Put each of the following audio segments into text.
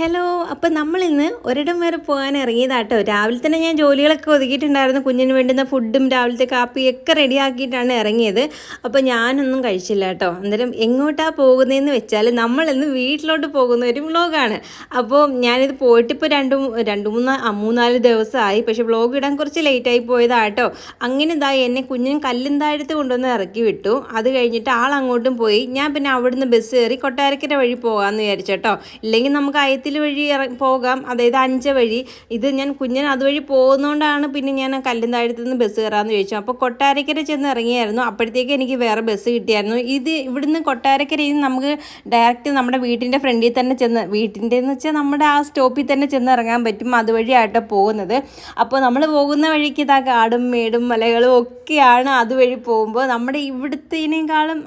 Hello. അപ്പം നമ്മളിന്ന് ഒരിടം വരെ പോകാൻ ഇറങ്ങിയതാട്ടോ. രാവിലെ തന്നെ ഞാൻ ജോലികളൊക്കെ ഒതുക്കിയിട്ടുണ്ടായിരുന്നു. കുഞ്ഞിന് വേണ്ടുന്ന ഫുഡും രാവിലത്തെ കാപ്പിയൊക്കെ റെഡിയാക്കിയിട്ടാണ് ഇറങ്ങിയത്. അപ്പോൾ ഞാനൊന്നും കഴിച്ചില്ല കേട്ടോ. അന്നേരം എങ്ങോട്ടാണ് പോകുന്നതെന്ന് വെച്ചാൽ നമ്മളിന്ന് വീട്ടിലോട്ട് പോകുന്ന ഒരു വ്ളോഗാണ്. അപ്പോൾ ഞാനിത് പോയിട്ടിപ്പോൾ മൂന്നാല് ദിവസമായി. പക്ഷേ വ്ളോഗ് ഇടാൻ കുറച്ച് ലേറ്റായി പോയതാട്ടോ. അങ്ങനെ എന്നെ കുഞ്ഞിന് കല്ലുന്താഴത്ത് കൊണ്ടുവന്ന് ഇറക്കി വിട്ടു. അത് കഴിഞ്ഞിട്ട് ആളങ്ങോട്ടും പോയി. ഞാൻ പിന്നെ അവിടുന്ന് ബസ് കയറി കൊട്ടാരക്കര വഴി പോകാമെന്ന് വിചാരിച്ചോട്ടോ. ഇല്ലെങ്കിൽ നമുക്ക് അയത്തിൽ വഴി പോകാം, അതായത് 5 വഴി. ഇത് ഞാൻ കുഞ്ഞിന് അതുവഴി പോകുന്നതുകൊണ്ടാണ് പിന്നെ ഞാൻ കല്ലുന്താഴത്ത് നിന്ന് ബസ് കയറാമെന്ന് ചോദിച്ചു. അപ്പോൾ കൊട്ടാരക്കര ചെന്ന് ഇറങ്ങിയായിരുന്നു. അപ്പോഴത്തേക്ക് എനിക്ക് വേറെ ബസ് കിട്ടിയായിരുന്നു. ഇവിടുന്ന് കൊട്ടാരക്കരയിൽ നമുക്ക് ഡയറക്റ്റ് നമ്മുടെ വീട്ടിൻ്റെ ഫ്രണ്ടിൽ തന്നെ വീട്ടിൻ്റെ എന്ന് വെച്ചാൽ നമ്മുടെ ആ സ്റ്റോപ്പിൽ തന്നെ ചെന്ന് ഇറങ്ങാൻ പറ്റും. അതുവഴിയാട്ടോ പോകുന്നത്. അപ്പോൾ നമ്മൾ പോകുന്ന വഴിക്ക് കാടും മേടും മലകളും ഒക്കെയാണ്. അതുവഴി പോകുമ്പോൾ നമ്മുടെ ഇവിടുത്തേനേക്കാളും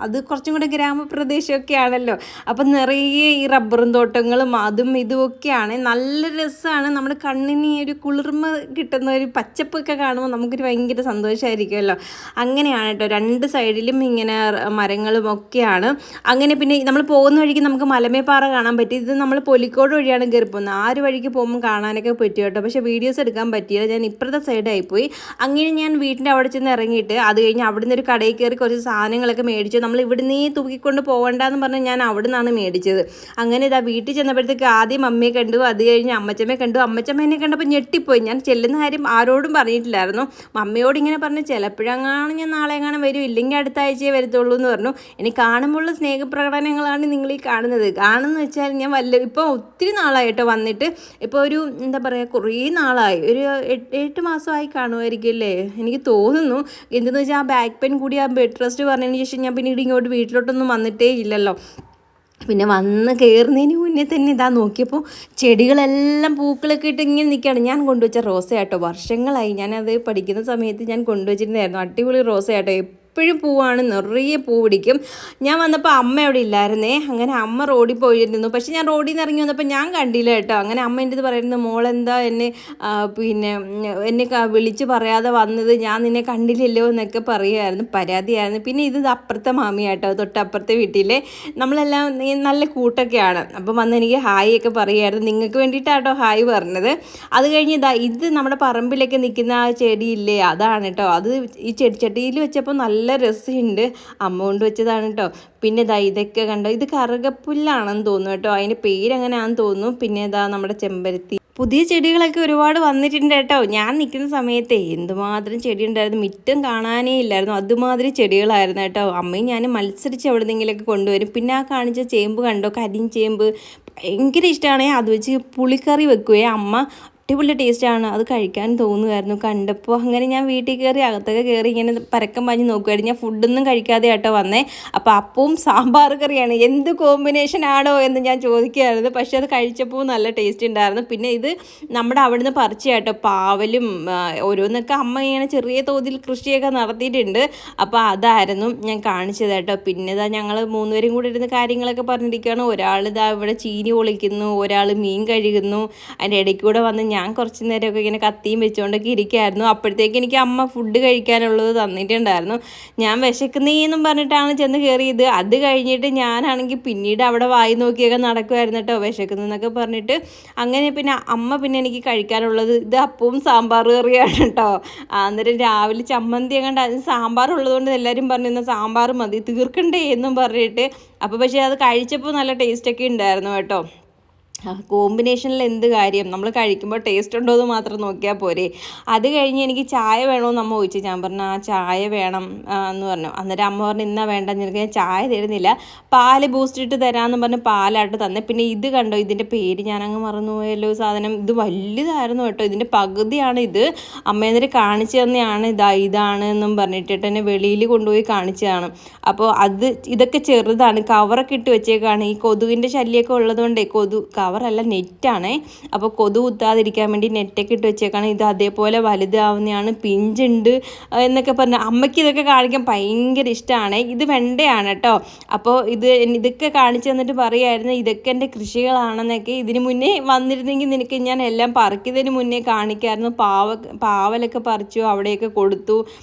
അത് കുറച്ചും കൂടെ ഗ്രാമപ്രദേശമൊക്കെ ആണല്ലോ. അപ്പം നിറയെ ഈ റബ്ബറും തോട്ടങ്ങളും അതും ഇതുമൊക്കെയാണ്. നല്ല രസമാണ്. നമ്മുടെ കണ്ണിന് ഒരു കുളിർമ കിട്ടുന്ന ഒരു പച്ചപ്പൊക്കെ കാണുമ്പോൾ നമുക്കൊരു ഭയങ്കര സന്തോഷമായിരിക്കുമല്ലോ. അങ്ങനെയാണ് കേട്ടോ. 2 സൈഡിലും ഇങ്ങനെ മരങ്ങളും ഒക്കെയാണ്. അങ്ങനെ പിന്നെ നമ്മൾ പോകുന്ന വഴിക്ക് നമുക്ക് മലമേപ്പാറ കാണാൻ പറ്റി. ഇത് നമ്മൾ പൊലിക്കോട് വഴിയാണ് കയറി പോകുന്നത്. ആ ഒരു വഴിക്ക് പോകുമ്പോൾ കാണാനൊക്കെ പറ്റും കേട്ടോ. പക്ഷേ വീഡിയോസ് എടുക്കാൻ പറ്റിയില്ല. ഞാൻ ഇപ്പുറത്തെ സൈഡായിപ്പോയി. അങ്ങനെ ഞാൻ വീട്ടിൻ്റെ അവിടെ ചെന്ന് ഇറങ്ങിയിട്ട് അത് കഴിഞ്ഞ് അവിടുന്ന് ഒരു കടയിൽ കയറി കുറച്ച് സാധനങ്ങളൊക്കെ മേടിച്ചു. നമ്മൾ ഇവിടുന്ന് തൂക്കിക്കൊണ്ട് പോകണ്ടെന്ന് പറഞ്ഞ് ഞാൻ അവിടെ നിന്നാണ് മേടിച്ചത്. അങ്ങനെ വീട്ടിൽ ചെന്നപ്പോഴത്തേക്ക് ആദ്യം അമ്മയെ കണ്ടു, അത് കഴിഞ്ഞ് അമ്മച്ചമ്മയെ കണ്ടു. അമ്മച്ചമ്മ എന്നെ കണ്ടപ്പോൾ ഞെട്ടിപ്പോയി. ഞാൻ ചെല്ലുന്ന കാര്യം ആരോടും പറഞ്ഞിട്ടില്ലായിരുന്നു. അമ്മയോട് ഇങ്ങനെ പറഞ്ഞു, ചിലപ്പോഴെങ്ങാനും ഞാൻ നാളെ എങ്ങാനും വരും, ഇല്ലെങ്കിൽ അടുത്ത ആഴ്ചയെ വരത്തുള്ളൂ എന്ന് പറഞ്ഞു. എനിക്ക് കാണുമ്പോഴുള്ള സ്നേഹപ്രകടനങ്ങളാണ് നിങ്ങൾ ഈ കാണുന്നത്. കാണുന്ന വെച്ചാൽ ഞാൻ ഇപ്പോൾ ഒത്തിരി നാളായിട്ടോ വന്നിട്ട്. ഇപ്പോൾ ഒരു എന്താ പറയുക, കുറേ നാളായി, ഒരു 8 മാസമായി കാണുമായിരിക്കും അല്ലേ, എനിക്ക് തോന്നുന്നു. എന്തെന്ന് വെച്ചാൽ ആ ബാക്ക് പെയിൻ കൂടി ആ ബെഡ് റെസ്റ്റ് പറഞ്ഞതിന് ശേഷം ഞാൻ പിന്നീട് ഇങ്ങോട്ട് വീട്ടിലോട്ടൊന്നും വന്നിട്ടേ ഇല്ലല്ലോ. പിന്നെ വന്ന് കയറുന്നതിന് മുന്നേ തന്നെ നോക്കിയപ്പോൾ ചെടികളെല്ലാം പൂക്കളൊക്കെ ഇട്ട് ഇങ്ങനെ നിൽക്കുകയാണ്. ഞാൻ കൊണ്ടുവച്ച റോസയാട്ടോ. വർഷങ്ങളായി ഞാനത് പഠിക്കുന്ന സമയത്ത് ഞാൻ കൊണ്ടുവച്ചിരുന്നായിരുന്നു. അടിപൊളി റോസയാട്ടോ. എപ്പോഴും പൂവാണ്, നിറയെ പൂ പിടിക്കും. ഞാൻ വന്നപ്പോൾ അമ്മ അവിടെ ഇല്ലായിരുന്നേ. അങ്ങനെ അമ്മ റോഡിൽ പോയിരുന്നു. പക്ഷെ ഞാൻ റോഡിൽ നിന്ന് ഇറങ്ങി വന്നപ്പോൾ ഞാൻ കണ്ടില്ല കേട്ടോ. അങ്ങനെ അമ്മ എൻ്റെ അടുത്ത് പറയുന്നത്, മോളെന്താ എന്നെ വിളിച്ച് പറയാതെ വന്നത്, ഞാൻ നിന്നെ കണ്ടില്ലല്ലോ എന്നൊക്കെ പറയുമായിരുന്നു. പരാതിയായിരുന്നു. പിന്നെ ഇത് അപ്പുറത്തെ മാമിയാട്ടോ, തൊട്ടപ്പുറത്തെ വീട്ടിലെ. നമ്മളെല്ലാം നല്ല കൂട്ടൊക്കെയാണ്. അപ്പം വന്ന് എനിക്ക് ഹായ് ഒക്കെ പറയുമായിരുന്നു. നിങ്ങൾക്ക് വേണ്ടിയിട്ടാട്ടോ ഹായ് പറഞ്ഞത്. അത് കഴിഞ്ഞ് ഇത് നമ്മുടെ പറമ്പിലൊക്കെ നിൽക്കുന്ന ആ ചെടിയില്ലേ, അതാണ് കേട്ടോ. അത് ഈ ചെടിച്ചട്ടിയിൽ വെച്ചപ്പോൾ നല്ല രസമുണ്ട്. അമ്മ കൊണ്ട് വെച്ചതാണ് കേട്ടോ. പിന്നെ ഇതൊക്കെ കണ്ടോ, ഇത് കറുകപ്പുല്ലാണെന്ന് തോന്നുന്നു കേട്ടോ. അതിൻ്റെ പേരങ്ങനെയാണെന്ന് തോന്നുന്നു. പിന്നെ നമ്മുടെ ചെമ്പരത്തി, പുതിയ ചെടികളൊക്കെ ഒരുപാട് വന്നിട്ടുണ്ട് കേട്ടോ. ഞാൻ നിൽക്കുന്ന സമയത്തെ എന്തുമാത്രം ചെടി ഉണ്ടായിരുന്നു, മിറ്റം കാണാനേ ഇല്ലായിരുന്നു. അതുമാതിരി ചെടികളായിരുന്നു കേട്ടോ. അമ്മയും ഞാൻ മത്സരിച്ച് എവിടെന്നെങ്കിലൊക്കെ കൊണ്ടുവരും. പിന്നെ ആ കാണിച്ച ചേമ്പ് കണ്ടോ, കരിഞ്ചേമ്പ്, ഭയങ്കര ഇഷ്ടമാണ്. അത് വെച്ച് പുളിക്കറി വെക്കുകയെ അമ്മ. അടിപൊളി ടേസ്റ്റാണ്. അത് കഴിക്കാൻ തോന്നുമായിരുന്നു കണ്ടപ്പോൾ. അങ്ങനെ ഞാൻ വീട്ടിൽ കയറി അകത്തൊക്കെ കയറി ഇങ്ങനെ പരക്കം പാഞ്ഞ് നോക്കുമായിരുന്നു. ഞാൻ ഫുഡൊന്നും കഴിക്കാതെ കേട്ടോ വന്നേ. അപ്പോൾ അപ്പവും സാമ്പാർ കറിയാണ്. എന്ത് കോമ്പിനേഷൻ ആണോ എന്ന് ഞാൻ ചോദിക്കുമായിരുന്നു. പക്ഷേ അത് കഴിച്ചപ്പോൾ നല്ല ടേസ്റ്റ് ഉണ്ടായിരുന്നു. പിന്നെ ഇത് നമ്മുടെ അവിടുന്ന് പറിച്ച കേട്ടോ, പാവലും ഓരോന്നൊക്കെ അമ്മ ഇങ്ങനെ ചെറിയ തോതിൽ കൃഷിയൊക്കെ നടത്തിയിട്ടുണ്ട്. അപ്പോൾ അതായിരുന്നു ഞാൻ കാണിച്ചത് കേട്ടോ. പിന്നെ ഞങ്ങൾ 3 പേരും കൂടി ഇരുന്ന് കാര്യങ്ങളൊക്കെ പറഞ്ഞിരിക്കുകയാണ്. ഒരാൾ ഇവിടെ ചീനി പൊളിക്കുന്നു, ഒരാൾ മീൻ കഴുകുന്നു. അതിൻ്റെ ഇടയ്ക്ക് കൂടെ വന്ന് ഞാൻ കുറച്ച് നേരമൊക്കെ ഇങ്ങനെ കത്തിയും വെച്ചുകൊണ്ടൊക്കെ ഇരിക്കുകയായിരുന്നു. അപ്പോഴത്തേക്ക് എനിക്ക് അമ്മ ഫുഡ് കഴിക്കാനുള്ളത് തന്നിട്ടുണ്ടായിരുന്നു. ഞാൻ വിശക്കുന്നേന്നും പറഞ്ഞിട്ടാണ് ചെന്ന് കയറിയത്. അത് കഴിഞ്ഞിട്ട് ഞാനാണെങ്കിൽ പിന്നീട് അവിടെ വായി നോക്കിയൊക്കെ നടക്കുമായിരുന്നു കേട്ടോ, വിശക്കുന്നതെന്നൊക്കെ പറഞ്ഞിട്ട്. അങ്ങനെ പിന്നെ അമ്മ എനിക്ക് കഴിക്കാനുള്ളത് ഇത് അപ്പവും സാമ്പാർ കറിയാണ് കേട്ടോ. അന്നേരം രാവിലെ ചമ്മന്തി അങ്ങോട്ട് സാമ്പാർ ഉള്ളതുകൊണ്ട് എല്ലാവരും പറഞ്ഞിരുന്ന സാമ്പാർ മതി, തീർക്കണ്ടേ എന്നും പറഞ്ഞിട്ട്. അപ്പോൾ പക്ഷേ അത് കഴിച്ചപ്പോൾ നല്ല ടേസ്റ്റൊക്കെ ഉണ്ടായിരുന്നു കേട്ടോ. കോമ്പിനേഷനിൽ എന്ത് കാര്യം, നമ്മൾ കഴിക്കുമ്പോൾ ടേസ്റ്റ് ഉണ്ടോ എന്ന് മാത്രം നോക്കിയാൽ പോരെ. അത് കഴിഞ്ഞ് എനിക്ക് ചായ വേണമെന്ന് അമ്മ ചോദിച്ചു. ഞാൻ പറഞ്ഞു ആ ചായ വേണം എന്ന് പറഞ്ഞു. അന്നേരം അമ്മ പറഞ്ഞു ഇന്നാ വേണ്ട, നിനക്ക് ഞാൻ ചായ തരുന്നില്ല, പാല് ബൂസ്റ്റ് ഇട്ട് തരാമെന്ന് പറഞ്ഞ് പാലായിട്ട് തന്നെ. പിന്നെ ഇത് കണ്ടോ, ഇതിൻ്റെ പേര് ഞാനങ്ങ് മറന്നുപോയല്ലോ. സാധനം ഇത് വലുതായിരുന്നു കേട്ടോ. ഇതിൻ്റെ പകുതിയാണ് ഇത്. അമ്മേന്നേരം കാണിച്ചു തന്നെയാണ് ഇതാണ് എന്നും പറഞ്ഞിട്ട് എന്നെ വെളിയിൽ കൊണ്ടുപോയി കാണിച്ചതാണ്. അപ്പോൾ ഇതൊക്കെ ചെറുതാണ്, കവറൊക്കെ ഇട്ട് വെച്ചേക്കാണ്. ഈ കൊതുകിൻ്റെ ശല്യമൊക്കെ ഉള്ളതുകൊണ്ടേ കവറല്ല, നെറ്റാണേ. അപ്പോൾ കൊതു കുത്താതിരിക്കാൻ വേണ്ടി നെറ്റൊക്കെ ഇട്ട് വെച്ചേക്കാണ്. ഇത് അതേപോലെ വലുതാവുന്നതാണ്, പിഞ്ചുണ്ട് എന്നൊക്കെ പറഞ്ഞ് അമ്മയ്ക്ക് ഇതൊക്കെ കാണിക്കാൻ ഭയങ്കര ഇഷ്ടമാണ്. ഇത് വെണ്ടയാണ് കേട്ടോ. അപ്പോൾ ഇതൊക്കെ കാണിച്ചു തന്നിട്ട് പറയുമായിരുന്നു ഇതൊക്കെ എൻ്റെ കൃഷികളാണെന്നൊക്കെ. ഇതിന് മുന്നേ വന്നിരുന്നെങ്കിൽ നിനക്ക് ഞാൻ എല്ലാം പറിക്കുന്നതിന് മുന്നേ കാണിക്കായിരുന്നു. പാവലൊക്കെ പറിച്ചു, അവിടെയൊക്കെ കൊടുത്തു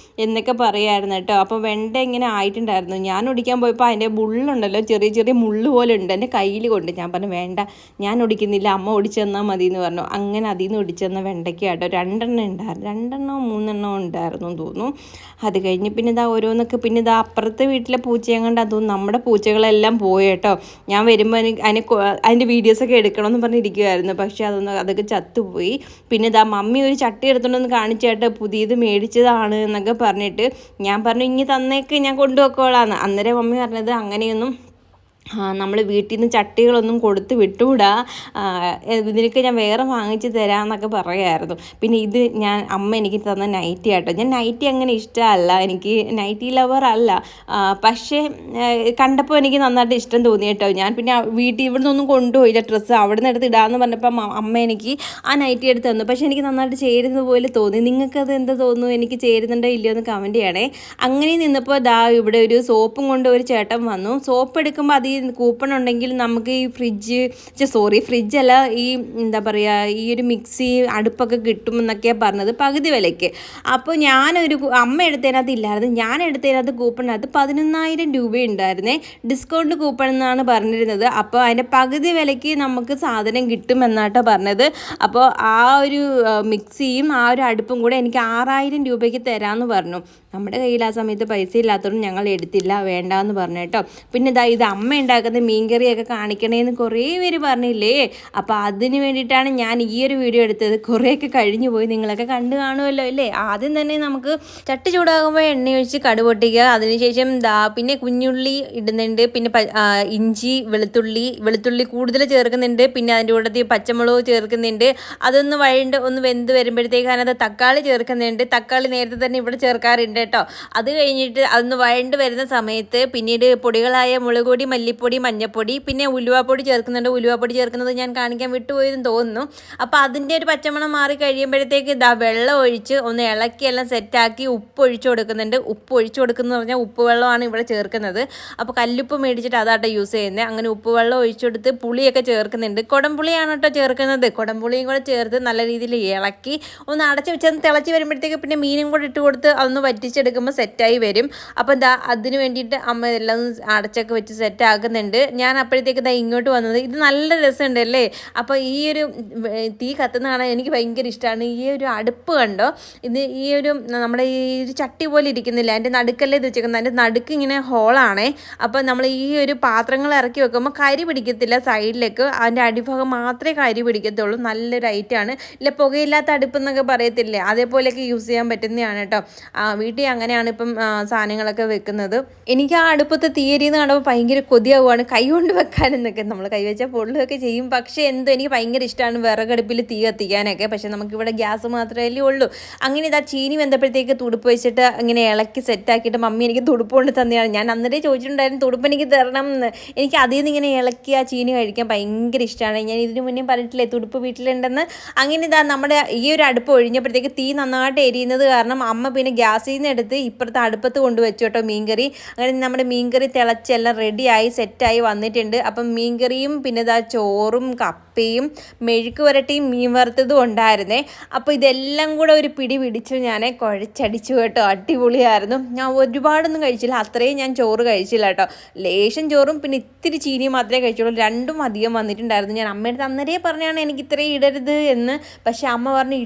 എന്നൊക്കെ പറയുമായിരുന്നു കേട്ടോ. അപ്പോൾ വെണ്ട ഇങ്ങനെ ആയിട്ടുണ്ടായിരുന്നു. ഞാൻ ഒടിക്കാൻ പോയപ്പോൾ അതിൻ്റെ മുള്ളുണ്ടല്ലോ, ചെറിയ ചെറിയ മുള്ളു പോലെ ഉണ്ട് എൻ്റെ കയ്യിൽ കൊണ്ട്. ഞാൻ പറഞ്ഞു വേണ്ട, ഞാൻ ഒടിക്കുന്നില്ല, അമ്മ ഒടിച്ചു തന്നാൽ മതി എന്ന് പറഞ്ഞു. അങ്ങനെ അതിൽ നിന്ന് ഒടിച്ചു തന്ന വെണ്ടയ്ക്ക കേട്ടോ 2 ഉണ്ടായിരുന്നു, 2 ഉണ്ടായിരുന്നു എന്ന് തോന്നുന്നു. അത് കഴിഞ്ഞ് പിന്നെ ഇതാ ഓരോന്നൊക്കെ, പിന്നെ ഇതാ അപ്പുറത്തെ വീട്ടിലെ പൂച്ചയും കണ്ട് തോന്നുന്നു നമ്മുടെ പൂച്ചകളെല്ലാം പോയി കേട്ടോ. ഞാൻ വരുമ്പോൾ അതിൻ്റെ വീഡിയോസൊക്കെ എടുക്കണമെന്ന് പറഞ്ഞിരിക്കുമായിരുന്നു, പക്ഷേ അതൊക്കെ ചത്തുപോയി. പിന്നെ ഇതാ മമ്മി ഒരു ചട്ടി എടുത്തോണ്ടൊന്ന് കാണിച്ചേട്ടോ, പുതിയത് മേടിച്ചതാണ് എന്നൊക്കെ പറഞ്ഞിട്ട് ഞാൻ പറഞ്ഞു ഇങ്ങ് തന്നേക്ക്, ഞാൻ കൊണ്ടുപോയിക്കോളാന്ന്. അന്നേരം മമ്മി പറഞ്ഞത് അങ്ങനെയൊന്നും നമ്മൾ വീട്ടിൽ നിന്ന് ചട്ടികളൊന്നും കൊടുത്ത് വിട്ടുകൂടാ, ഇതിനൊക്കെ ഞാൻ വേറെ വാങ്ങിച്ച് തരാമെന്നൊക്കെ പറയായിരുന്നു. പിന്നെ ഇത് അമ്മ എനിക്ക് തന്ന നൈറ്റി ആട്ടോ. ഞാൻ നൈറ്റി അങ്ങനെ ഇഷ്ടമല്ല, എനിക്ക് നൈറ്റി ലവർ അല്ല, പക്ഷേ കണ്ടപ്പോൾ എനിക്ക് നന്നായിട്ട് ഇഷ്ടം തോന്നി കേട്ടോ. ഞാൻ പിന്നെ വീട്ടിൽ ഇവിടെ നിന്നൊന്നും കൊണ്ടുപോയില്ല ഡ്രസ്സ്, അവിടെ നിന്ന് എടുത്ത് ഇടാമെന്ന് പറഞ്ഞപ്പോൾ അമ്മ എനിക്ക് ആ നൈറ്റി എടുത്ത് തന്നു. പക്ഷേ എനിക്ക് നന്നായിട്ട് ചേരുന്നത് പോലെ തോന്നി. നിങ്ങൾക്കത് എന്താ തോന്നുന്നു, എനിക്ക് ചേരുന്നുണ്ടോ ഇല്ലയോ എന്ന് കമൻറ്റ് ചെയ്യണേ. അങ്ങനെ നിന്നപ്പോൾ ഇവിടെ ഒരു സോപ്പും കൊണ്ട് ഒരു ചേട്ടൻ വന്നു. സോപ്പ് എടുക്കുമ്പോൾ അതിൽ കൂപ്പൺ ഉണ്ടെങ്കിൽ നമുക്ക് ഈ ഫ്രിഡ്ജല്ല, ഈ എന്താ പറയുക, ഈ ഒരു മിക്സി അടുപ്പൊക്കെ കിട്ടുമെന്നൊക്കെയാണ് പറഞ്ഞത് പകുതി വിലയ്ക്ക്. അപ്പോൾ അമ്മ എടുത്തതിനകത്ത് ഇല്ലായിരുന്നു, ഞാൻ എടുത്തതിനകത്ത് കൂപ്പണിനകത്ത് 11,000 രൂപ ഉണ്ടായിരുന്നേ, ഡിസ്കൗണ്ട് കൂപ്പൺ എന്നാണ് പറഞ്ഞിരുന്നത്. അപ്പോൾ അതിൻ്റെ പകുതി വിലയ്ക്ക് നമുക്ക് സാധനം കിട്ടുമെന്നാട്ടോ പറഞ്ഞത്. അപ്പോൾ ആ ഒരു മിക്സിയും ആ ഒരു അടുപ്പും കൂടെ എനിക്ക് 6,000 രൂപയ്ക്ക് തരാമെന്ന് പറഞ്ഞു. നമ്മുടെ കയ്യിൽ ആ സമയത്ത് പൈസ ഇല്ലാത്തതുകൊണ്ട് ഞങ്ങൾ എടുത്തില്ല, വേണ്ടാന്ന് പറഞ്ഞു കേട്ടോ. പിന്നെ ഇത് അമ്മ ഉണ്ടാക്കുന്ന മീൻകറിയൊക്കെ കാണിക്കണേന്ന് കുറേ പേര് പറഞ്ഞില്ലേ, അപ്പോൾ അതിന് വേണ്ടിയിട്ടാണ് ഞാൻ ഈ ഒരു വീഡിയോ എടുത്തത്. കുറേയൊക്കെ കഴിഞ്ഞു പോയി, നിങ്ങളൊക്കെ കണ്ടു കാണുമല്ലോ അല്ലേ. ആദ്യം തന്നെ നമുക്ക് ചട്ടി ചൂടാകുമ്പോൾ എണ്ണ ഒഴിച്ച് കടുക് പൊട്ടിക്കുക, അതിനുശേഷം പിന്നെ കുഞ്ഞുള്ളി ഇടുന്നുണ്ട്, പിന്നെ ഇഞ്ചി വെളുത്തുള്ളി കൂടുതൽ ചേർക്കുന്നുണ്ട്, പിന്നെ അതിൻ്റെ കൂട്ടത്തിൽ പച്ചമുളക് ചേർക്കുന്നുണ്ട്. അതൊന്ന് ഒന്ന് വെന്ത് വരുമ്പോഴത്തേക്ക് അതിനകത്ത് തക്കാളി ചേർക്കുന്നുണ്ട്. തക്കാളി നേരത്തെ തന്നെ ഇവിടെ ചേർക്കാറുണ്ട് കേട്ടോ. അത് കഴിഞ്ഞിട്ട് അതൊന്ന് വഴണ്ട് വരുന്ന സമയത്ത് പിന്നീട് പൊടികളായ മുളക് പൊടി, മല്ലിപ്പൊടി, മഞ്ഞൾപ്പൊടി, പിന്നെ ഉലുവാപ്പൊടി ചേർക്കുന്നുണ്ട്. ഉലുവാപ്പൊടി ചേർക്കുന്നത് ഞാൻ കാണിക്കാൻ വിട്ടുപോയെന്ന് തോന്നുന്നു. അപ്പോൾ അതിൻ്റെ ഒരു പച്ചമണം മാറി കഴിയുമ്പോഴത്തേക്ക് വെള്ളം ഒഴിച്ച് ഒന്ന് ഇളക്കി എല്ലാം സെറ്റാക്കി ഉപ്പ് ഒഴിച്ചു കൊടുക്കുന്നുണ്ട്. ഉപ്പ് ഒഴിച്ചു കൊടുക്കുന്നത് പറഞ്ഞാൽ ഉപ്പ് വെള്ളമാണ് ഇവിടെ ചേർക്കുന്നത്. അപ്പോൾ കല്ലുപ്പ് മേടിച്ചിട്ട് അതാട്ടോ യൂസ് ചെയ്യുന്നത്. അങ്ങനെ ഉപ്പ് വെള്ളം ഒഴിച്ചെടുത്ത് പുളിയൊക്കെ ചേർക്കുന്നുണ്ട്. കുടംപുളിയാണ് കേട്ടോ ചേർക്കുന്നത്. കുടംപുളിയും കൂടെ ചേർത്ത് നല്ല രീതിയിൽ ഇളക്കി ഒന്ന് അടച്ച് വെച്ചൊന്ന് തിളച്ച് വരുമ്പോഴത്തേക്ക് പിന്നെ മീനും കൂടെ ഇട്ട് കൊടുത്ത് അതൊന്ന് വറ്റിച്ചെടുക്കുമ്പോൾ സെറ്റായി വരും. അപ്പോൾ അതിന് വേണ്ടിയിട്ട് അമ്മ എല്ലാം അടച്ചൊക്കെ വെച്ച് സെറ്റാക്കുന്നുണ്ട്. ഞാൻ അപ്പോഴത്തേക്ക് ഇങ്ങോട്ട് വന്നത്, ഇത് നല്ല രസമുണ്ട് അല്ലേ. അപ്പോൾ ഈ ഒരു തീ കത്തുന്നതാണ് എനിക്ക് ഭയങ്കര ഇഷ്ടമാണ്. ഈ ഒരു അടുപ്പ് കണ്ടോ, ഈ ഒരു നമ്മുടെ ഈ ഒരു ചട്ടി പോലെ ഇരിക്കുന്നില്ല, അതിൻ്റെ നടുക്കല്ലേ ഇത് വെച്ചേക്കുന്നത്, അതിൻ്റെ നടുക്ക് ഇങ്ങനെ ഹോളാണേ. അപ്പോൾ നമ്മൾ ഈ ഒരു പാത്രങ്ങൾ ഇറക്കി വെക്കുമ്പോൾ കരി പിടിക്കത്തില്ല സൈഡിലേക്ക്, അതിൻ്റെ അടിഭാഗം മാത്രമേ കരി പിടിക്കത്തുള്ളൂ. നല്ലൊരു ഐറ്റമാണ്. ഇല്ല പുകയില്ലാത്ത അടുപ്പ് എന്നൊക്കെ പറയത്തില്ലേ, അതേപോലെയൊക്കെ യൂസ് ചെയ്യാൻ പറ്റുന്നതാണ് കേട്ടോ. വീട്ടിൽ അങ്ങനെയാണ് ഇപ്പം സാധനങ്ങളൊക്കെ വെക്കുന്നത്. എനിക്ക് ആ അടുപ്പത്ത് തീയരിന്ന് കാണുമ്പോൾ ഭയങ്കര കൊതിയാവുകയാണ്, കൈ കൊണ്ട് വെക്കാനെന്നൊക്കെ. നമ്മൾ കൈവച്ചാൽ പൊള്ളുകയൊക്കെ ചെയ്യും, പക്ഷേ എന്തോ എനിക്ക് ഭയങ്കര ഇഷ്ടമാണ് വിറകടുപ്പിൽ തീ കത്തിക്കാനൊക്കെ. പക്ഷേ നമുക്കിവിടെ ഗ്യാസ് മാത്രമല്ലേ ഉള്ളൂ. അങ്ങനെ ചീനി വെന്തപ്പോഴത്തേക്ക് തുടുപ്പ് വെച്ചിട്ട് ഇങ്ങനെ ഇളക്കി സെറ്റാക്കിയിട്ട് മമ്മി എനിക്ക് തുടുപ്പ് കൊണ്ട് തന്നെയാണ്. ഞാൻ അന്നേരം ചോദിച്ചിട്ടുണ്ടായിരുന്നു തുടുപ്പ് എനിക്ക് തരണം എന്ന്. എനിക്ക് അതിൽ നിന്ന് ഇങ്ങനെ ഇളക്കി ആ ചീനി കഴിക്കാൻ ഭയങ്കര ഇഷ്ടമാണ്. ഞാൻ ഇതിന് മുന്നേ പറഞ്ഞിട്ടില്ലേ തുടുപ്പ് വീട്ടിലുണ്ടെന്ന്. അങ്ങനെ നമ്മുടെ ഈ ഒരു അടുപ്പ് ഒഴിഞ്ഞപ്പോഴത്തേക്ക് തീ നന്നായിട്ട് എരിയുന്നത് കാരണം അമ്മ പിന്നെ ഗ്യാസിൽ നിന്ന് എടുത്ത് ഇപ്പുറത്തെ അടുപ്പത്ത് കൊണ്ടുവച്ചു കേട്ടോ മീൻകറി. അങ്ങനെ നമ്മുടെ മീൻകറി തിളച്ചെല്ലാം റെഡിയായി സെറ്റായി വന്നിട്ടുണ്ട്. അപ്പം മീൻകറിയും പിന്നെ ചോറും കപ്പയും മെഴുക്ക് വരട്ടിയും മീൻ വറുത്തതും ഉണ്ടായിരുന്നേ. അപ്പോൾ ഇതെല്ലാം കൂടെ ഒരു പിടി പിടിച്ചു ഞാൻ കുഴച്ചടിച്ചു കേട്ടോ. അടിപൊളിയായിരുന്നു. ഞാൻ ഒരുപാടൊന്നും കഴിച്ചില്ല, അത്രയും ഞാൻ ചോറ് കഴിച്ചില്ല കേട്ടോ. ലേശം ചോറും പിന്നെ ഇത്തിരി ചീനിയും മാത്രമേ കഴിച്ചുള്ളൂ. രണ്ടും അധികം വന്നിട്ടുണ്ടായിരുന്നു. ഞാൻ അമ്മയുടെ അന്നേരേ പറഞ്ഞാണ് എനിക്ക് ഇത്രയും ഇടരുത് എന്ന്. പക്ഷെ അമ്മ പറഞ്ഞു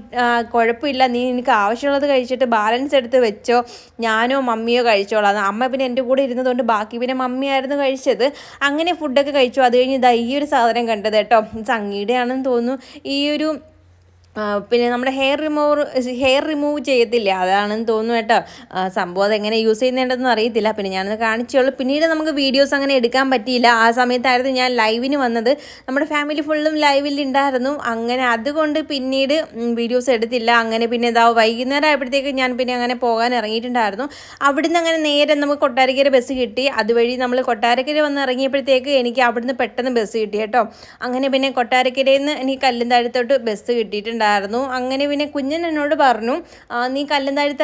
കുഴപ്പമില്ല, നീ എനിക്ക് ആവശ്യമുള്ളത് കഴിച്ചിട്ട് ബാലൻസ് എടുത്ത് വെച്ചോ, ഞാനോ മമ്മിയോ കഴിച്ചോളാം. അമ്മ പിന്നെ എൻ്റെ കൂടെ ഇരുന്നതുകൊണ്ട് ബാക്കി പിന്നെ മമ്മിയായിരുന്നു കഴിച്ചത്. അങ്ങനെ ഫുഡൊക്കെ കഴിച്ചു. അത് കഴിഞ്ഞ് ഈ ഒരു സാധനം കണ്ടത് കേട്ടോ, സംഗീയുടെ ആണെന്ന് തോന്നുന്നു. ഈ ഒരു പിന്നെ നമ്മുടെ ഹെയർ റിമൂവ് ചെയ്യത്തില്ല, അതാണെന്ന് തോന്നുന്നു കേട്ടോ. സംഭവം അതെങ്ങനെ യൂസ് ചെയ്യുന്നുണ്ടെന്ന് അറിയത്തില്ല. പിന്നെ ഞാനത് കാണിച്ചുള്ളൂ. പിന്നീട് നമുക്ക് വീഡിയോസ് അങ്ങനെ എടുക്കാൻ പറ്റിയില്ല. ആ സമയത്തായിരുന്നു ഞാൻ ലൈവിന് വന്നത്. നമ്മുടെ ഫാമിലി ഫുള്ളും ലൈവിൽ ഉണ്ടായിരുന്നു. അങ്ങനെ അതുകൊണ്ട് പിന്നീട് വീഡിയോസ് എടുത്തില്ല. അങ്ങനെ പിന്നെ വൈകുന്നേരം ആയപ്പോഴത്തേക്ക് ഞാൻ പിന്നെ അങ്ങനെ പോകാൻ ഇറങ്ങിയിട്ടുണ്ടായിരുന്നു. അവിടുന്ന് അങ്ങനെ നേരെ നമുക്ക് കൊട്ടാരക്കര ബസ് കിട്ടി. അതുവഴി നമ്മൾ കൊട്ടാരക്കര വന്ന് ഇറങ്ങിയപ്പോഴത്തേക്ക് എനിക്ക് അവിടുന്ന് പെട്ടെന്ന് ബസ് കിട്ടി കേട്ടോ. അങ്ങനെ പിന്നെ കൊട്ടാരക്കരയിൽ നിന്ന് എനിക്ക് കല്ലുംതാഴത്തോട്ട് ബസ് കിട്ടിയിട്ടുണ്ട്. തന്നിട്ടുണ്ടായിരുന്നു. അങ്ങനെ പിന്നെ കുഞ്ഞൻ എന്നോട് പറഞ്ഞു, നീ കല്ലന്താഴത്ത്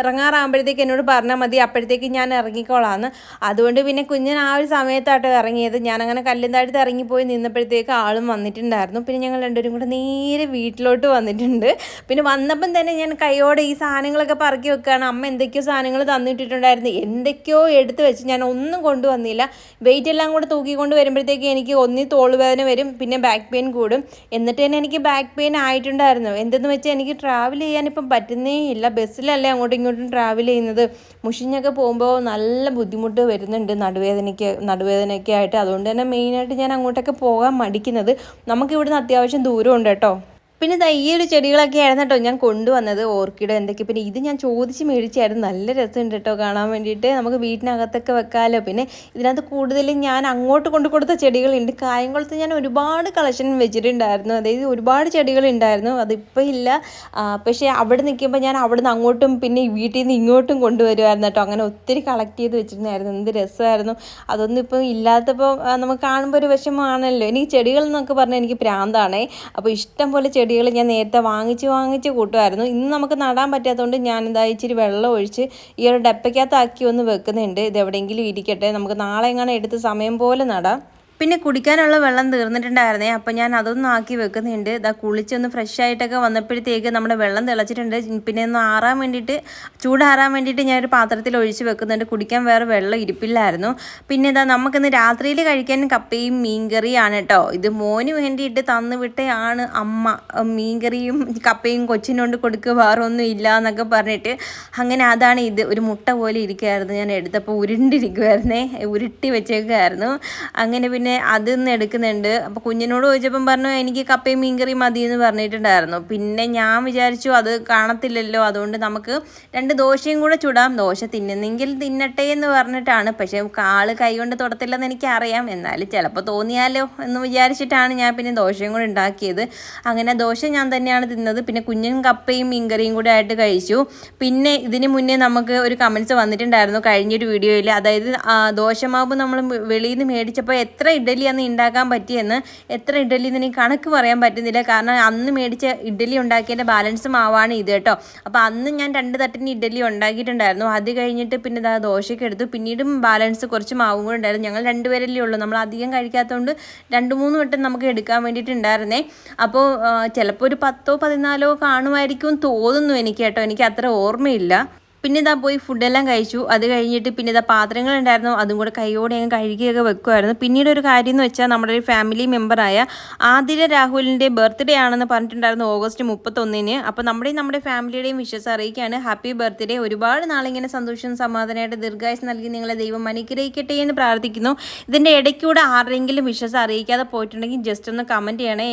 ഇറങ്ങാറാകുമ്പോഴത്തേക്ക് എന്നോട് പറഞ്ഞാൽ മതി, അപ്പോഴത്തേക്ക് ഞാൻ ഇറങ്ങിക്കോളാന്ന്. അതുകൊണ്ട് പിന്നെ കുഞ്ഞൻ ആ ഒരു സമയത്താട്ടോ ഇറങ്ങിയത്. ഞാനങ്ങനെ കല്ലന്താഴത്ത് ഇറങ്ങിപ്പോയി നിന്നപ്പോഴത്തേക്ക് ആളും വന്നിട്ടുണ്ടായിരുന്നു. പിന്നെ ഞങ്ങൾ രണ്ടുപേരും കൂടെ നേരെ വീട്ടിലോട്ട് വന്നിട്ടുണ്ട്. പിന്നെ വന്നപ്പം തന്നെ ഞാൻ കൈയോടെ ഈ സാധനങ്ങളൊക്കെ പറക്കി വെക്കുകയാണ്. അമ്മ എന്തൊക്കെയോ സാധനങ്ങൾ തന്നിട്ടിട്ടുണ്ടായിരുന്നു, എന്തൊക്കെയോ എടുത്ത് വെച്ച് ഞാൻ ഒന്നും കൊണ്ടുവന്നില്ല. വെയിറ്റ് എല്ലാം കൂടെ തൂക്കിക്കൊണ്ട് വരുമ്പോഴത്തേക്ക് എനിക്ക് തോളുവേദന വരും, പിന്നെ ബാക്ക് പെയിൻ കൂടും. എന്നിട്ട് തന്നെ എനിക്ക് ബാക്ക് പെയിൻ ആയിട്ടുണ്ടായിരുന്നു. എന്തെന്ന് വെച്ചാൽ എനിക്ക് ട്രാവൽ ചെയ്യാനിപ്പം പറ്റുന്നേ ഇല്ല. ബസ്സിലല്ലേ അങ്ങോട്ടും ഇങ്ങോട്ടും ട്രാവൽ ചെയ്യുന്നത്. മുഷിഞ്ഞൊക്കെ പോകുമ്പോൾ നല്ല ബുദ്ധിമുട്ട് വരുന്നുണ്ട് നടുവേദനയൊക്കെ ആയിട്ട്. അതുകൊണ്ട് തന്നെ മെയിനായിട്ട് ഞാൻ അങ്ങോട്ടൊക്കെ പോകാൻ മടിക്കുന്നത്. നമുക്കിവിടുന്ന് അത്യാവശ്യം ദൂരമുണ്ട് കേട്ടോ. പിന്നെ ഈ ഒരു ചെടികളൊക്കെ ആയിരുന്നു കേട്ടോ ഞാൻ കൊണ്ടുവന്നത്, ഓർക്കിഡ് എന്തൊക്കെ. പിന്നെ ഇത് ഞാൻ ചോദിച്ച് മേടിച്ചായിരുന്നു. നല്ല രസമുണ്ട് കേട്ടോ കാണാൻ വേണ്ടിയിട്ട്. നമുക്ക് വീട്ടിനകത്തൊക്കെ വെക്കാമല്ലോ. പിന്നെ ഇതിനകത്ത് കൂടുതലും ഞാൻ അങ്ങോട്ട് കൊടുത്ത ചെടികളുണ്ട്. കായംകുളത്ത് ഞാൻ ഒരുപാട് കളക്ഷൻ വെച്ചിട്ടുണ്ടായിരുന്നു, അതായത് ഒരുപാട് ചെടികളുണ്ടായിരുന്നു. അതിപ്പോൾ ഇല്ല. പക്ഷേ അവിടെ നിൽക്കുമ്പോൾ ഞാൻ അവിടെ നിന്ന് അങ്ങോട്ടും പിന്നെ വീട്ടിൽ നിന്ന് ഇങ്ങോട്ടും കൊണ്ടുവരുമായിരുന്നു കേട്ടോ. അങ്ങനെ ഒത്തിരി കളക്ട് ചെയ്ത് വെച്ചിട്ടുണ്ടായിരുന്നു. എന്ത് രസമായിരുന്നു. അതൊന്നും ഇപ്പോൾ ഇല്ലാത്തപ്പോൾ നമുക്ക് കാണുമ്പോൾ ഒരു വിഷമമാണല്ലോ. എനിക്ക് ചെടികൾ എന്നൊക്കെ പറഞ്ഞാൽ എനിക്ക് പ്രാന്താണേ. അപ്പോൾ ഇഷ്ടം പോലെ ചെടികൾ ഞാൻ നേരത്തെ വാങ്ങിച്ച് കൂട്ടുമായിരുന്നു. ഇന്ന് നമുക്ക് നടാൻ പറ്റാത്തതുകൊണ്ട് ഞാനിതാ ഇച്ചിരി വെള്ളം ഒഴിച്ച് ഈ ഒരു ഡപ്പയ്ക്കകത്താക്കി ഒന്ന് വെക്കുന്നുണ്ട്. ഇത് എവിടെയെങ്കിലും ഇരിക്കട്ടെ, നമുക്ക് നാളെ എങ്ങനെ എടുത്ത് സമയം പോലെ നടാം. പിന്നെ കുടിക്കാനുള്ള വെള്ളം തീർന്നിട്ടുണ്ടായിരുന്നേ. അപ്പം ഞാൻ അതൊന്നും ആക്കി വെക്കുന്നുണ്ട്. ഇതാ കുളിച്ചൊന്ന് ഫ്രഷ് ആയിട്ടൊക്കെ വന്നപ്പോഴത്തേക്ക് നമ്മുടെ വെള്ളം തിളച്ചിട്ടുണ്ട്. പിന്നെ ഒന്ന് ചൂടാറാൻ വേണ്ടിയിട്ട് ഞാനൊരു പാത്രത്തിൽ ഒഴിച്ച് വെക്കുന്നുണ്ട്. കുടിക്കാൻ വേറെ വെള്ളം ഇരിപ്പില്ലായിരുന്നു. പിന്നെ ഇതാ നമുക്കിന്ന് രാത്രിയിൽ കഴിക്കാൻ കപ്പയും മീൻകറിയാണ് കേട്ടോ. ഇത് മോന് വേണ്ടിയിട്ട് തന്നുവിട്ടയാണ് അമ്മ. മീൻകറിയും കപ്പയും കൊച്ചിനോണ്ട് കൊടുക്കുക, വേറെ ഒന്നും ഇല്ല എന്നൊക്കെ പറഞ്ഞിട്ട്. അങ്ങനെ അതാണ് ഇത്. ഒരു മുട്ട പോലെ ഇരിക്കുമായിരുന്നു. ഞാൻ എടുത്തപ്പോൾ ഉരുണ്ടിരിക്കുമായിരുന്നേ, ഉരുട്ടി വെച്ചേക്കുമായിരുന്നു. അങ്ങനെ പിന്നെ അതിന്ന് എടുക്കുന്നുണ്ട്. അപ്പോൾ കുഞ്ഞിനോട് ചോദിച്ചപ്പം പറഞ്ഞു എനിക്ക് കപ്പയും മീൻകറി മതി എന്ന് പറഞ്ഞിട്ടുണ്ടായിരുന്നു. പിന്നെ ഞാൻ വിചാരിച്ചു അത് കാണത്തില്ലല്ലോ, അതുകൊണ്ട് നമുക്ക് 2 ദോശയും കൂടെ ചുടാം. ദോശ തിന്നുന്നെങ്കിൽ തിന്നട്ടെ എന്ന് പറഞ്ഞിട്ടാണ്. പക്ഷേ ആൾ കൈ കൊണ്ട് തൊടത്തില്ലെന്ന് എനിക്കറിയാം, എന്നാലും ചിലപ്പോൾ തോന്നിയാലോ എന്ന് വിചാരിച്ചിട്ടാണ് ഞാൻ പിന്നെ ദോശയും കൂടെ ഉണ്ടാക്കിയത്. അങ്ങനെ ദോശ ഞാൻ തന്നെയാണ് തിന്നത്. പിന്നെ കുഞ്ഞിനും കപ്പയും മീൻകറിയും കൂടെ ആയിട്ട് കഴിച്ചു. പിന്നെ ഇതിന് മുന്നേ നമുക്ക് ഒരു കമൻസ് വന്നിട്ടുണ്ടായിരുന്നു കഴിഞ്ഞൊരു വീഡിയോയിൽ, അതായത് ദോശമാവ് നമ്മൾ വെളിയിൽ നിന്ന് മേടിച്ചപ്പോൾ എത്ര ഇഡ്ഡലിയാണ് ഉണ്ടാക്കാൻ പറ്റിയെന്ന്. എത്ര ഇഡ്ഡലി എന്ന് എനിക്ക് കണക്ക് പറയാൻ പറ്റുന്നില്ല, കാരണം അന്ന് മേടിച്ച ഇഡ്ഡലി ഉണ്ടാക്കിയതിൻ്റെ ബാലൻസ് മാവാണ് ഇത് കേട്ടോ. അപ്പോൾ അന്ന് ഞാൻ 2 തട്ടിന് ഇഡ്ഡലി ഉണ്ടാക്കിയിട്ടുണ്ടായിരുന്നു. അത് കഴിഞ്ഞിട്ട് പിന്നെ ദോശയ്ക്ക് എടുത്തു. പിന്നീടും ബാലൻസ് കുറച്ച് മാവും കൂടെ ഉണ്ടായിരുന്നു. ഞങ്ങൾ 2 പേരല്ലേ ഉള്ളൂ, നമ്മൾ അധികം കഴിക്കാത്തതുകൊണ്ട് 2-3 വട്ടം നമുക്ക് എടുക്കാൻ വേണ്ടിയിട്ടുണ്ടായിരുന്നേ. അപ്പോൾ ചിലപ്പോൾ ഒരു 10-14 കാണുമായിരിക്കും തോന്നുന്നു എനിക്ക് കേട്ടോ, എനിക്ക് അത്ര ഓർമ്മയില്ല. പിന്നെ ഇതാ പോയി ഫുഡെല്ലാം കഴിച്ചു. അത് കഴിഞ്ഞിട്ട് പിന്നെ ഇതാ പാത്രങ്ങളുണ്ടായിരുന്നു, അതും കൂടെ കൈയോടെ അങ്ങ് കഴുകിയൊക്കെ വെക്കുമായിരുന്നു. പിന്നീട് ഒരു കാര്യം എന്ന് വെച്ചാൽ നമ്മുടെ ഒരു ഫാമിലി മെമ്പറായ ആതിര രാഹുലിൻ്റെ ബർത്ത്ഡേ ആണെന്ന് പറഞ്ഞിട്ടുണ്ടായിരുന്നു ഓഗസ്റ്റ് 31-ന്. അപ്പോൾ നമ്മുടെ ഫാമിലിയുടെയും വിഷസ് അറിയിക്കുകയാണ്. Happy birthday. ഒരുപാട് നാളിങ്ങനെ സന്തോഷം സമാധാനമായിട്ട് ദീർഘായുസ് നൽകി നിങ്ങളെ ദൈവം അനുഗ്രഹിക്കട്ടെ എന്ന് പ്രാർത്ഥിക്കുന്നു. ഇതിൻ്റെ ഇടയ്ക്കൂടെ ആരുടെയെങ്കിലും വിഷസ് അറിയിക്കാതെ പോയിട്ടുണ്ടെങ്കിൽ ജസ്റ്റ് ഒന്ന് കമൻറ്റ് ചെയ്യണേ.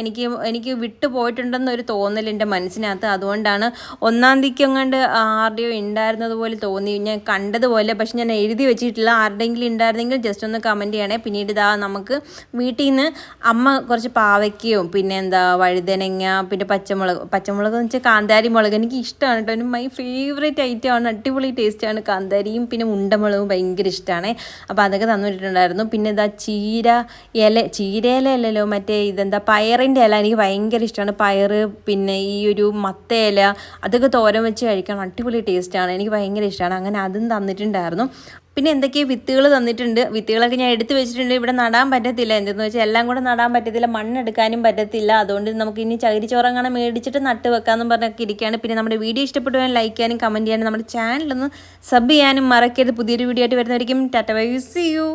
എനിക്ക് വിട്ടു പോയിട്ടുണ്ടെന്നൊരു തോന്നൽ എൻ്റെ മനസ്സിനകത്ത്. അതുകൊണ്ടാണ് 1-ാം തീയതിക്ക് അങ്ങാണ്ട് ആരുടെയോ ഉണ്ടായിരുന്നു പോലെ തോന്നി, ഞാൻ കണ്ടതുപോലെ. പക്ഷെ ഞാൻ എഴുതി വെച്ചിട്ടില്ല. ആരുടെയെങ്കിലും ഉണ്ടായിരുന്നെങ്കിൽ ജസ്റ്റ് ഒന്ന് കമൻറ്റ് ചെയ്യണേ. പിന്നീട് ഇതാ നമുക്ക് വീട്ടിൽ നിന്ന് അമ്മ കുറച്ച് പാവയ്ക്കയും പിന്നെ വഴുതനങ്ങ, പിന്നെ പച്ചമുളക് എന്ന് വെച്ചാൽ കാന്താരി മുളക് എനിക്ക് ഇഷ്ടമാണ് കേട്ടോ. മൈ ഫേവറേറ്റ് ഐറ്റമാണ്. അടിപൊളി ടേസ്റ്റാണ് കാന്താരിയും പിന്നെ ഉണ്ടമുളകും ഭയങ്കര ഇഷ്ടമാണ്. അപ്പോൾ അതൊക്കെ തന്നിട്ടുണ്ടായിരുന്നു. പിന്നെ ചീരയില അല്ലല്ലോ, മറ്റേ പയറിൻ്റെ ഇല എനിക്ക് ഭയങ്കര ഇഷ്ടമാണ്. പയറ് പിന്നെ ഈ ഒരു മത്ത ഇല അതൊക്കെ തോരൻ വെച്ച് കഴിക്കണം, അടിപൊളി ടേസ്റ്റാണ്, എനിക്ക് ഭയങ്കര ഇഷ്ടമാണ്. അങ്ങനെ അതും തന്നിട്ടുണ്ടായിരുന്നു. പിന്നെ എന്തൊക്കെയോ വിത്തുകൾ തന്നിട്ടുണ്ട്. വിത്തുകളൊക്കെ ഞാൻ എടുത്ത് വെച്ചിട്ടുണ്ട്. ഇവിടെ നടാൻ പറ്റത്തില്ല, എന്തെന്ന് വെച്ചാൽ എല്ലാം കൂടെ നടാൻ പറ്റത്തില്ല, മണ്ണെടുക്കാനും പറ്റത്തില്ല. അതുകൊണ്ട് നമുക്ക് ഇനി ചകിരിച്ചോറങ്ങനെ മേടിച്ചിട്ട് നട്ട് വെക്കാമെന്നും പറഞ്ഞൊക്കെ ഇരിക്കുകയാണ്. പിന്നെ നമ്മുടെ വീഡിയോ ഇഷ്ടപ്പെട്ടുവാൻ ലൈക്ക് ചെയ്യാനും കമൻറ്റ് ചെയ്യാനും നമ്മുടെ ചാനലൊന്ന് സബ് ചെയ്യാനും മറക്കരുത്. പുതിയൊരു വീഡിയോ ആയിട്ട് വരുന്നതായിരിക്കും. Tata bye, see U.